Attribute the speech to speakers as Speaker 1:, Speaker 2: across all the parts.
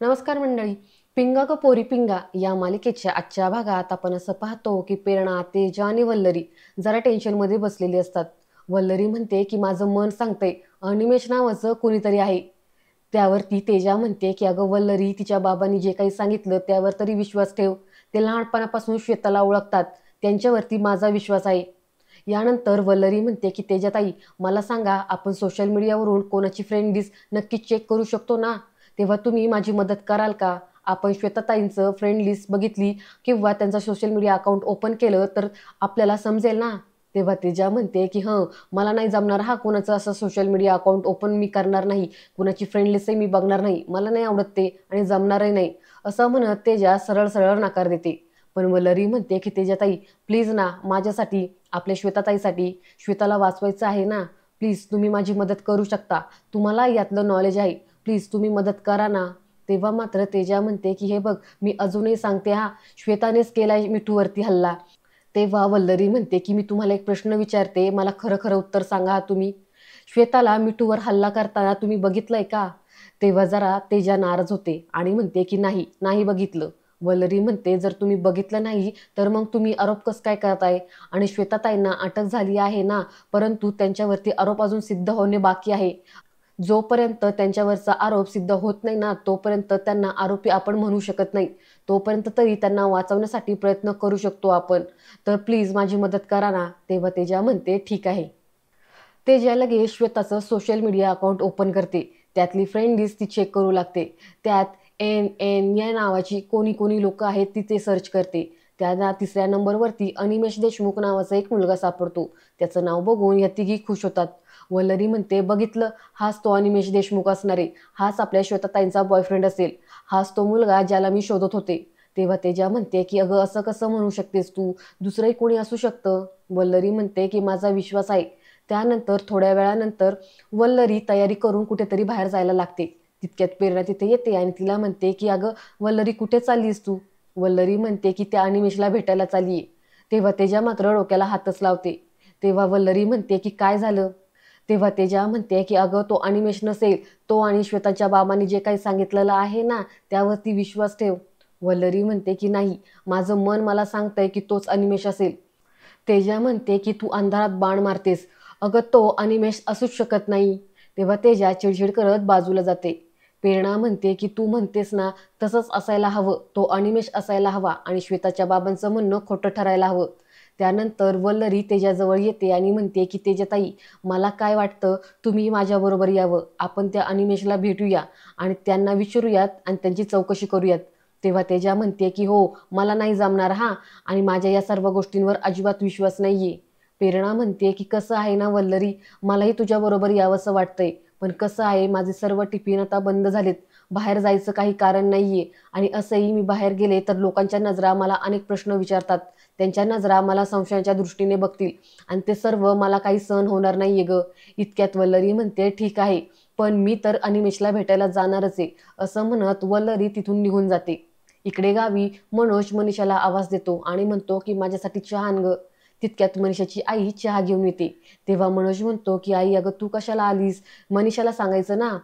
Speaker 1: नमस्कार मंडळी. पिंगा ग पोरी पिंगा या मालिकेच्या आजच्या भागात आपण असं पाहतो की प्रेरणा, तेजा आणि वल्लरी जरा टेन्शनमध्ये बसलेली असतात. वल्लरी म्हणते की माझं मन सांगतंय अनिमेष नावाचं कुणीतरी आहे. त्यावरती तेजा म्हणते की अगं वल्लरी, तिच्या बाबांनी जे काही सांगितलं त्यावर तरी विश्वास ठेव. ते लहानपणापासून श्वेताला ओळखतात, त्यांच्यावरती माझा विश्वास आहे. यानंतर वल्लरी म्हणते की तेजाताई, मला सांगा, आपण सोशल मीडियावरून कोणाची फ्रेंड लिस्ट नक्कीच चेक करू शकतो ना? तेव्हा तुम्ही माझी मदत कराल का? आपण श्वेताताईंचं फ्रेंड लिस्ट बघितली किंवा त्यांचा सोशल मीडिया अकाउंट ओपन केलं तर आपल्याला समजेल ना. तेव्हा तेजा म्हणते की मला नाही जमणार, कोणाचं असं सोशल मीडिया अकाउंट ओपन मी करणार नाही, कुणाची फ्रेंड लिस्टही मी बघणार नाही, मला नाही आवडत ते आणि जमणारही नाही. असं म्हणत तेजा सरळ सरळ नकार देते. पण वल्लरी म्हणते की तेजाताई, प्लीज ना, माझ्यासाठी, आपल्या श्वेताताईसाठी, श्वेताला वाचवायचं आहे ना, प्लीज तुम्ही माझी मदत करू शकता, तुम्हाला यातलं नॉलेज आहे, प्लीज तुम्ही मदत करा ना. तेव्हा मात्र तेजा म्हणते की हे बघ, मी अजूनही सांगते, श्वेतानेच केलाय मिठूवरती हल्ला. तेव्हा वल्लरी म्हणते की मी तुम्हाला एक प्रश्न विचारते, मला खरं खरं उत्तर सांगा तुम्ही. श्वेताला मिठूवर हल्ला करताना तुम्ही बघितलंय का? तेव्हा जरा तेजा नाराज होते आणि म्हणते की नाही, नाही बघितलं. वल्लरी म्हणते, जर तुम्ही बघितलं नाही तर मग तुम्ही आरोप कसं काय करताय? आणि श्वेताताईंना अटक झाली आहे ना, परंतु त्यांच्यावरती आरोप अजून सिद्ध होणे बाकी आहे. जोपर्यंत त्यांच्यावरचा आरोप सिद्ध होत नाही ना, तोपर्यंत त्यांना आरोपी आपण म्हणू शकत नाही. तोपर्यंत तरी त्यांना वाचवण्यासाठी प्रयत्न करू शकतो आपण. तर प्लीज माझी मदत करा ना. तेव्हा तेजा म्हणते ठीक आहे. तेजा लगेच श्वेताचं सोशल मीडिया अकाउंट ओपन करते. त्यातली फ्रेंड लिस्ट ती चेक करू लागते. त्यात एन या नावाची कोणी कोणी लोक आहेत ती ते सर्च करते. त्यांना तिसऱ्या नंबरवरती अनिमेष देशमुख नावाचा एक मुलगा सापडतो. त्याचं नाव बघून या तिघी खुश होतात. वल्लरी म्हणते, बघितलं, हाच तो अनिमेष देशमुख असणार आहे, हाच आपल्या श्वेताताईंचा बॉयफ्रेंड असेल, हाच तो मुलगा ज्याला मी शोधत होते. तेव्हा तेजा म्हणते की अगं असं कसं म्हणू शकतेस तू, दुसरंही कोणी असू शकतं. वल्लरी म्हणते की माझा विश्वास आहे. त्यानंतर थोड्या वेळानंतर वल्लरी तयारी करून कुठेतरी बाहेर जायला लागते. तितक्यात प्रेरणा तिथे येते आणि तिला म्हणते की अगं वल्लरी, कुठे चाललीस तू? वल्लरी म्हणते की त्या अनिमेषला भेटायला चाललीये. तेव्हा तेजा मात्र डोक्याला हातच लावते. तेव्हा वल्लरी म्हणते की काय झालं? तेव्हा तेजा म्हणते की अगं तो अनिमेष नसेल, तो आणि श्वेताच्या बाबांनी जे काही सांगितलेलं आहे ना, त्यावरती विश्वास ठेव. वल्लरी म्हणते की नाही, माझं मन मला सांगतंय की तोच अनिमेष असेल. तेजा म्हणते की तू अंधारात बाण मारतेस, अगं तो अनिमेष असूच शकत नाही. तेव्हा तेजा चिडचिड करत बाजूला जाते. प्रेरणा म्हणते की तू म्हणतेस ना, तसंच असायला हवं, तो अनिमेष असायला हवा आणि श्वेताच्या बाबांचं म्हणणं खोटं ठरायला हवं. त्यानंतर वल्लरी तेजाजवळ येते आणि म्हणते की तेजाताई, मला काय वाटतं, तुम्ही माझ्याबरोबर यावं, आपण त्या अनिमेषला भेटूया आणि त्यांना विचारूयात आणि त्यांची चौकशी करूयात. तेव्हा तेजा म्हणते की हो, मला नाही जमणार आणि माझ्या या सर्व गोष्टींवर अजिबात विश्वास नाहीये. प्रेरणा म्हणते की कसं आहे ना वल्लरी, मलाही तुझ्याबरोबर यावंसं वाटतंय, पण कसं आहे, माझे सर्व टिफिन आता बंद झालेत, बाहेर जायचं काही कारण नाहीये आणि असंही मी बाहेर गेले तर लोकांच्या नजरा मला अनेक प्रश्न विचारतात, त्यांच्या नजरा मला संशयाच्या दृष्टीने बघतील आणि ते सर्व मला काही सहन होणार नाहीये ग. इतक्यात वल्लरी म्हणते ठीक आहे, पण मी तर अनिमेषला भेटायला जाणारच आहे. असं म्हणत वल्लरी तिथून निघून जाते. इकडे गावी मनोज मनीषाला आवाज देतो आणि म्हणतो की माझ्यासाठी चहा आण ग. तितक्यात मनीषाची आई चहा घेऊन येते. तेव्हा मनोज म्हणतो की आई, अगं तू कशाला आलीस, मनीषाला सांगायचं ना.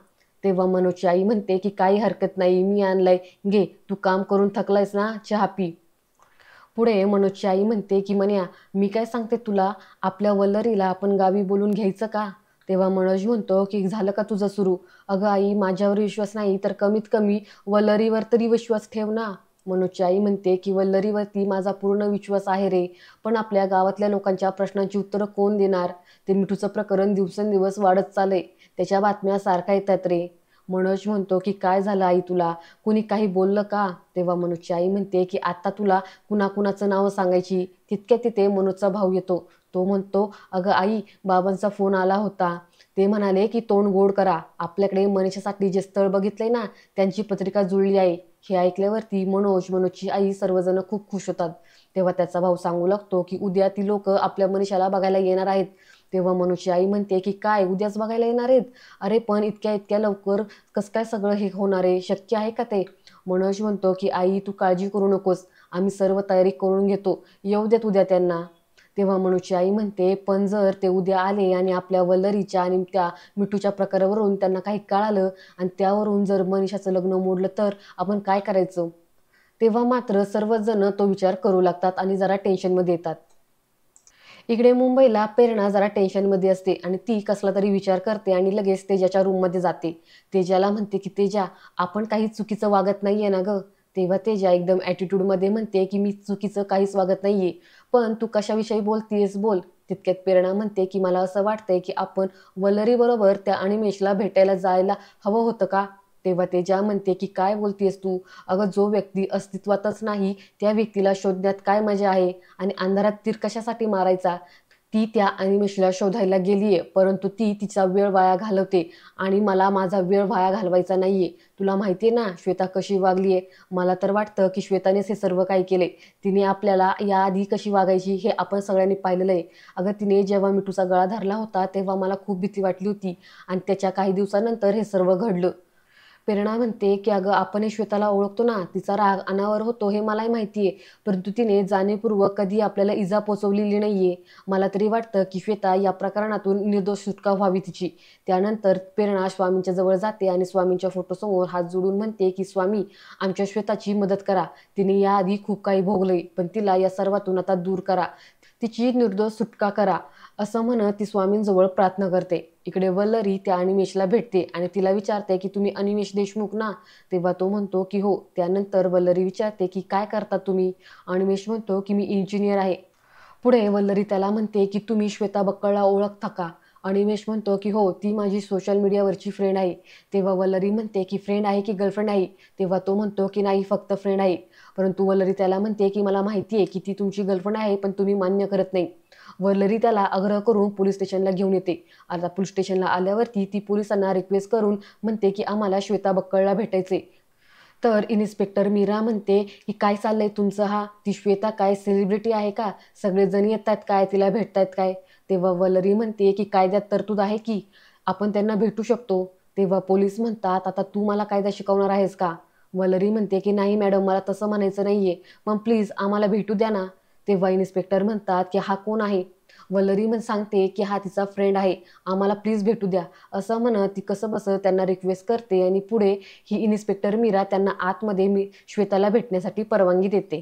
Speaker 1: तेव्हा मनोजची आई म्हणते की काही हरकत नाही, मी आणलाय, घे, तू काम करून थकलायस ना, चहा पी. पुढे मनोजची आई म्हणते की मन्या, मी काय सांगते तुला, आपल्या वल्लरीला आपण गावी बोलून घ्यायचं का? तेव्हा मनोज म्हणतो की झालं का तुझं सुरू? अगं आई, माझ्यावर विश्वास नाही तर कमीत कमी वल्लरीवर तरी विश्वास ठेव ना. मनोजची आई म्हणते की वल्लरीवरती माझा पूर्ण विश्वास आहे रे, पण आपल्या गावातल्या लोकांच्या प्रश्नांची उत्तरं कोण देणार? ते मिठूचं प्रकरण दिवसेंदिवस वाढत चाललंय, त्याच्या बातम्या सारख्या येतात रे. मनोज म्हणतो की काय झालं आई तुला, कुणी काही बोललं का? तेव्हा मनोजची आई म्हणते की आता तुला कुणाकुणाचं नावं सांगायची? तितक्या तिथे मनोजचा भाऊ येतो. तो म्हणतो, अगं आई, बाबांचा फोन आला होता, ते म्हणाले की तोंड गोड करा, आपल्याकडे मनीषासाठी जे स्थळ बघितलंय ना, त्यांची पत्रिका जुळली आहे. हे ऐकल्यावरती मनोजची आई सर्वजण खूप खुश होतात. तेव्हा त्याचा भाऊ सांगू लागतो की उद्या ती लोक आपल्या मनीषाला बघायला येणार आहेत. तेव्हा मनोजची आई म्हणते की काय, उद्याच बघायला येणार आहेत? अरे पण इतक्या इतक्या लवकर कसं काय सगळं हे होणार आहे, शक्य आहे का ते? मनोज म्हणतो की आई, तू काळजी करू नकोस, आम्ही सर्व तयारी करून घेतो, येऊ देत उद्या त्यांना. तेव्हा मनूची आई म्हणते, पण जर ते उद्या आले आणि आपल्या वल्लरीच्या आणि त्या मिठूच्या प्रकारावरून त्यांना काही कळालं आणि त्यावरून जर मनीषाचं लग्न मोडलं तर आपण काय करायचं? तेव्हा मात्र सर्वच जण तो विचार करू लागतात आणि जरा टेन्शनमध्ये येतात. इकडे मुंबईला प्रेरणा जरा टेन्शनमध्ये असते आणि ती कसला तरी विचार करते आणि लगेच तेजाच्या रूममध्ये जाते. तेजाला म्हणते की तेजा, आपण काही चुकीचं वागत नाहीये ना ग? तेव्हा तेजा एकदम ॲटिट्यूडमध्ये म्हणते की मी चुकीचं काहीच वागत नाहीये, पण तू कशाविषयी बोलतीयस बोल. तितक्यात प्रेरणा म्हणते की मला असं वाटतंय की आपण वल्लरीबरोबर त्या अनिमेषला भेटायला जायला हवं होतं का? तेव्हा तेजा म्हणते की काय बोलतेस तू? अगं जो व्यक्ती अस्तित्वातच नाही त्या व्यक्तीला शोधण्यात काय मजा आहे? आणि अंधारात तीर कशासाठी मारायचा? ती त्या अनिमेषला शोधायला गेलीये, परंतु ती तिचा वेळ वाया घालवते आणि मला माझा वेळ वाया घालवायचा नाहीये. तुला माहितीये ना श्वेता कशी वागलीये? मला तर वाटतं की श्वेतानेच हे सर्व काही केले. तिने आपल्याला याआधी कशी वागायची हे आपण सगळ्यांनी पाहिलेलं आहे. अगं तिने जेव्हा मिठूचा गळा धरला होता तेव्हा मला खूप भीती वाटली होती आणि त्याच्या काही दिवसानंतर हे सर्व घडलं. प्रेरणा म्हणते की अगं आपणही श्वेताला ओळखतो ना, तिचा राग अनावर होतो हे मलाही माहिती आहे, परंतु तिने जाणीवपूर्वक कधी आपल्याला इजा पोचवलेली नाहीये. मला तरी वाटतं की श्वेता या प्रकरणातून निर्दोष सुटका व्हावी तिची. त्यानंतर प्रेरणा स्वामींच्या जवळ जाते आणि स्वामींच्या फोटोसमोर हात जोडून म्हणते की स्वामी, आमच्या श्वेताची मदत करा. तिने याआधी खूप काही भोगलंय, पण तिला या सर्वातून आता दूर करा. तिची निर्दोष सुटका करा. असं म्हणत ती स्वामींजवळ प्रार्थना करते. इकडे वल्लरी त्या अनिमेषला भेटते आणि तिला विचारते की तुम्ही अनिमेष देशमुख ना? तेव्हा तो म्हणतो की हो. त्यानंतर वल्लरी विचारते की काय करता तुम्ही? अनिमेष म्हणतो की मी इंजिनियर आहे. पुढे वल्लरी त्याला म्हणते की तुम्ही श्वेता बक्कळला ओळखता का? अनिमेष म्हणतो की हो, ती माझी सोशल मीडियावरची फ्रेंड आहे. तेव्हा वल्लरी म्हणते की फ्रेंड आहे की गर्लफ्रेंड आहे? तेव्हा तो म्हणतो की नाही, फक्त फ्रेंड आहे. परंतु वल्लरी त्याला म्हणते की मला माहिती आहे की ती तुमची गर्लफ्रेंड आहे, पण तुम्ही मान्य करत नाही. वल्लरी त्याला आग्रह करून पोलीस स्टेशनला घेऊन येते. आता पोलीस स्टेशनला आल्यावरती ती पोलिसांना रिक्वेस्ट करून म्हणते की आम्हाला श्वेता बक्कळला भेटायचे. तर इन्स्पेक्टर मीरा म्हणते की काय चाललंय तुमचं? हा ती श्वेता काय सेलिब्रिटी आहे का? सगळेजण येतात काय तिला भेटतायत काय? तेव्हा वल्लरी म्हणते की कायद्यात तरतूद आहे की आपण त्यांना भेटू शकतो. तेव्हा पोलीस म्हणतात, आता तू मला कायदा शिकवणार आहेस का? वल्लरी म्हणते की नाही मॅडम, मला तसं म्हणायचं नाहीये, पण प्लीज आम्हाला भेटू द्या ना. तेव्हा इन्स्पेक्टर म्हणतात की हा कोण आहे? वल्लरी सांगते की हा तिचा फ्रेंड आहे, आम्हाला प्लीज भेटू द्या. असं म्हणत ती कसं बसं त्यांना रिक्वेस्ट करते आणि पुढे ही इन्स्पेक्टर मीरा त्यांना आतमध्ये श्वेताला भेटण्यासाठी परवानगी देते.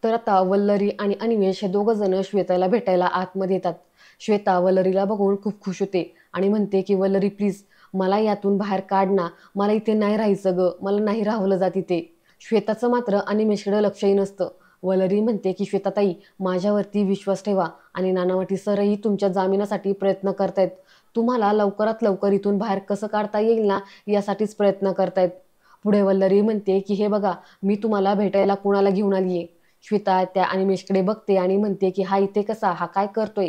Speaker 1: तर आता वल्लरी आणि अनिमेष हे दोघं जण श्वेताला भेटायला आतमध्ये येतात. श्वेता वल्लरीला बघून खूप खुश होते आणि म्हणते की वल्लरी प्लीज मला यातून बाहेर काढ ना, मला इथे नाही राहायचं ग, मला नाही राहवलं जात इथे. श्वेताचं मात्र अनिमेषकडे लक्षही नसतं. वल्लरी म्हणते की श्वेताताई, माझ्यावरती विश्वास ठेवा आणि नानावटी सरही तुमच्या जामिनासाठी प्रयत्न करतायत. तुम्हाला लवकरात लवकर इथून बाहेर कसं काढता येईल ना, यासाठीच प्रयत्न करतायत. पुढे वल्लरी म्हणते की हे बघा, मी तुम्हाला भेटायला कोणाला घेऊन आलीये? श्वेता त्या अनिमेषकडे बघते आणि म्हणते की हा इथे कसा, हा काय करतोय?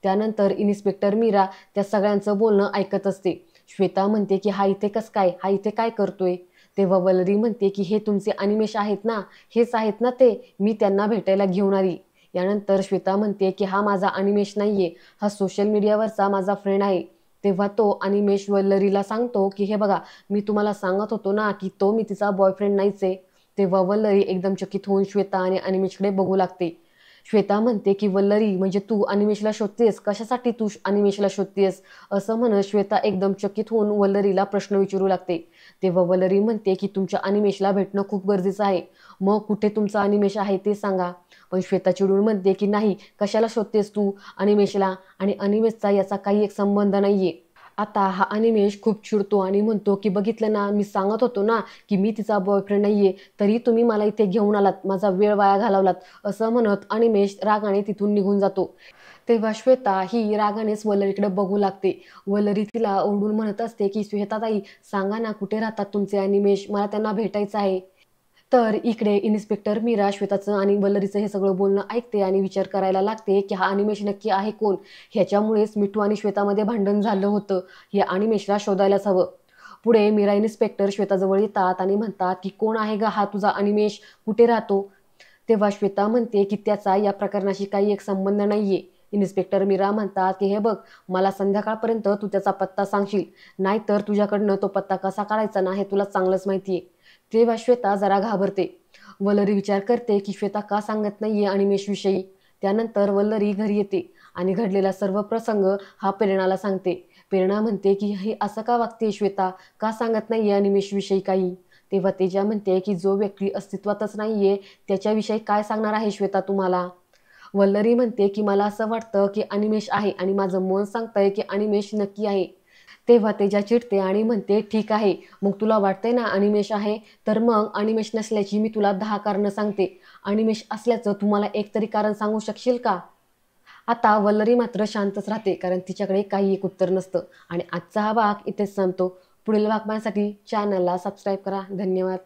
Speaker 1: त्यानंतर इन्स्पेक्टर मीरा त्या सगळ्यांचं बोलणं ऐकत असते. श्वेता म्हणते की हा इथे कस काय, हा इथे काय करतोय? तेव्हा वल्लरी म्हणते की हे तुमचे अनिमेष आहेत ना, हेच आहेत ना ते, मी त्यांना भेटायला घेऊन आली. यानंतर श्वेता म्हणते की हा माझा अनिमेष नाहीये, हा सोशल मीडियावरचा माझा फ्रेंड आहे. तेव्हा तो अनिमेष वल्लरीला सांगतो की हे बघा, मी तुम्हाला सांगत होतो ना की तो मी तिचा बॉयफ्रेंड नाहीच आहे. तेव्हा वल्लरी एकदम चकित होऊन श्वेता आणि अनिमेषकडे बघू लागते. श्वेता म्हणते की वल्लरी, म्हणजे तू अनिमेषला शोधतेस? कशासाठी तू अनिमेषला शोधतेस? असं म्हणत श्वेता एकदम चकित होऊन वल्लरीला प्रश्न विचारू लागते. तेव्हा वल्लरी म्हणते की तुमच्या अनिमेषला भेटणं खूप गरजेचं आहे. मग कुठे तुमचा अनिमेष आहे ते सांगा. पण श्वेता चिडून म्हणते की नाही, कशाला शोधतेस तू अनिमेषला? आणि अनिमेषचा याचा काही एक संबंध नाहीये. आता हा अनिमेष खूप चिडतो आणि म्हणतो की बघितलं ना, मी सांगत होतो ना की मी तिचा बॉयफ्रेंड नाहीये, तरी तुम्ही मला इथे घेऊन आलात, माझा वेळ वाया घालवलात. असं म्हणत अनिमेष रागाने तिथून निघून जातो. तेव्हा श्वेता ही रागानेच वल्लरीकडे बघू लागते. वल्लरी तिला ओरडून म्हणत असते की श्वेताताई, सांगा ना कुठे राहतात तुमचे अनिमेष, मला त्यांना भेटायचं आहे. तर इकडे इन्स्पेक्टर मीरा श्वेताचं आणि वल्लरीचं हे सगळं बोलणं ऐकते आणि विचार करायला लागते की हा अनिमेष नक्की आहे कोण? ह्याच्यामुळेच मिठू आणि श्वेतामध्ये भांडण झालं होतं. हे अनिमेषला शोधायलाच हवं. पुढे मीरा इन्स्पेक्टर श्वेताजवळ येतात आणि म्हणतात की कोण आहे ग हा तुझा अनिमेष, कुठे राहतो? तेव्हा श्वेता म्हणते की त्याचा या प्रकरणाशी काही एक संबंध नाहीये. इन्स्पेक्टर मीरा म्हणतात की हे बघ, मला संध्याकाळपर्यंत तू त्याचा पत्ता सांगशील, नाहीतर तुझ्याकडनं तो पत्ता कसा काढायचा ना हे तुला चांगलंच माहितीये. तेव्हा श्वेता जरा घाबरते. वल्लरी विचार करते की श्वेता का सांगत नाहीये अनिमेषविषयी. त्यानंतर वल्लरी घरी येते आणि घडलेला सर्व प्रसंग हा प्रेरणाला सांगते. प्रेरणा म्हणते की ही असं का वागते श्वेता, का सांगत नाहीये अनिमेषविषयी काही. तेव्हा तेजा म्हणते की जो व्यक्ती अस्तित्वातच नाहीये त्याच्याविषयी काय सांगणार आहे श्वेता तुम्हाला. वल्लरी म्हणते की मला असं वाटतं की अनिमेष आहे आणि माझं मन सांगतंय की अनिमेष नक्की आहे. तेव्हा तेजा चिडते आणि म्हणते ठीक आहे, मग तुला वाटतंय ना अनिमेष आहे, तर मग अनिमेष नसल्याची मी तुला 10 कारणं सांगते. अनिमेष असल्याचं तुम्हाला एक तरी कारण सांगू शकशील का. आता वल्लरी मात्र शांतच राहते कारण तिच्याकडे काही एक उत्तर नसतं. आणि आजचा हा भाग इथेच संपतो. पुढील भाग पाहण्यासाठी चॅनलला सबस्क्राईब करा. धन्यवाद.